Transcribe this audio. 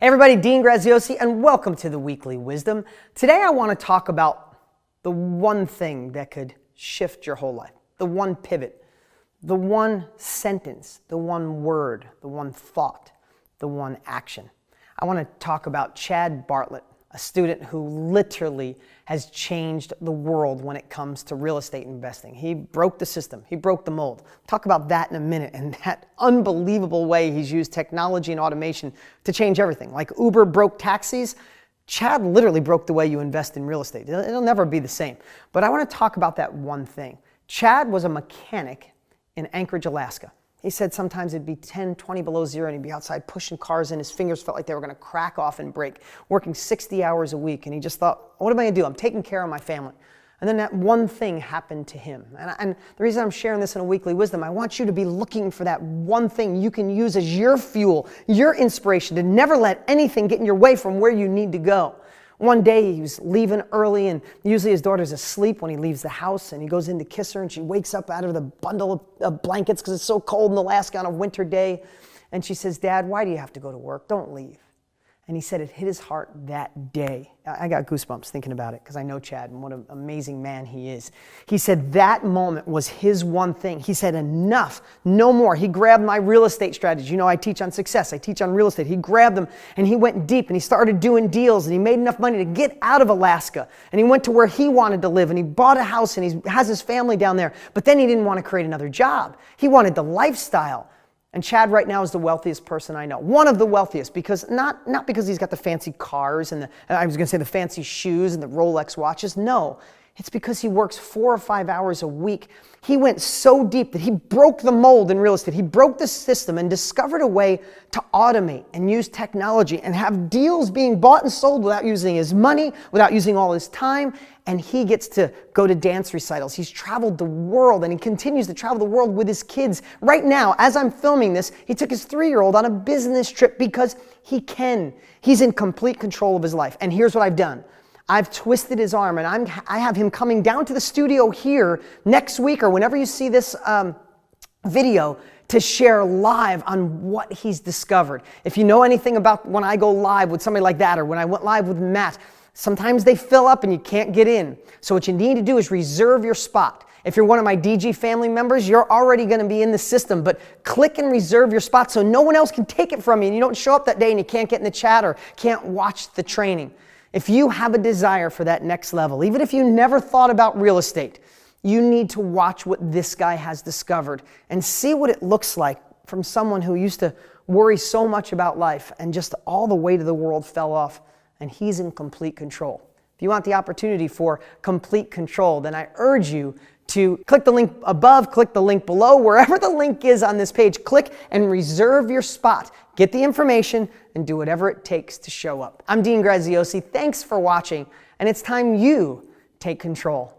Hey everybody, Dean Graziosi, and welcome to the Weekly Wisdom. Today I want to talk about the one thing that could shift your whole life, the one pivot, the one sentence, the one word, the one thought, the one action. I want to talk about Chad Bartlett, a student who literally has changed the world when it comes to real estate investing. He broke the system. He broke the mold. Talk about that in a minute, and that unbelievable way he's used technology and automation to change everything. Like Uber broke taxis, Chad literally broke the way you invest in real estate. It'll never be the same. But I want to talk about that one thing. Chad was a mechanic in Anchorage, Alaska. He said sometimes it'd be 10, 20 below zero and he'd be outside pushing cars and his fingers felt like they were going to crack off and break, working 60 hours a week. And he just thought, what am I going to do? I'm taking care of my family. And then that one thing happened to him. And the reason I'm sharing this in a Weekly Wisdom, I want you to be looking for that one thing you can use as your fuel, your inspiration, to never let anything get in your way from where you need to go. One day he was leaving early, and usually his daughter's asleep when he leaves the house, and he goes in to kiss her, and she wakes up out of the bundle of blankets because it's so cold in Alaska on a winter day. And she says, "Dad, why do you have to go to work? Don't leave." And he said it hit his heart that day. I got goosebumps thinking about it because I know Chad and what an amazing man he is. He said that moment was his one thing. He said, enough, no more. He grabbed my real estate strategy. You know, I teach on success. I teach on real estate. He grabbed them and he went deep and he started doing deals and he made enough money to get out of Alaska. And he went to where he wanted to live and he bought a house and he has his family down there. But then he didn't want to create another job. He wanted the lifestyle. And Chad right now is the wealthiest person I know. One of the wealthiest, because not because he's got the fancy cars and the fancy shoes and the Rolex watches. No, it's because he works 4 or 5 hours a week. He went so deep that he broke the mold in real estate. He broke the system and discovered a way to automate and use technology and have deals being bought and sold without using his money, without using all his time. And he gets to go to dance recitals. He's traveled the world and he continues to travel the world with his kids. Right now, as I'm filming this, he took his 3-year-old on a business trip because he can. He's in complete control of his life. And here's what I've done. I've twisted his arm and I have him coming down to the studio here next week or whenever you see this video to share live on what he's discovered. If you know anything about when I go live with somebody like that or when I went live with Matt, sometimes they fill up and you can't get in. So what you need to do is reserve your spot. If you're one of my DG family members, you're already going to be in the system, but click and reserve your spot so no one else can take it from you and you don't show up that day and you can't get in the chat or can't watch the training. If you have a desire for that next level, even if you never thought about real estate, you need to watch what this guy has discovered and see what it looks like from someone who used to worry so much about life and just all the weight of the world fell off and he's in complete control. If you want the opportunity for complete control, then I urge you to click the link above, click the link below, wherever the link is on this page, click and reserve your spot. Get the information and do whatever it takes to show up. I'm Dean Graziosi. Thanks for watching, and it's time you take control.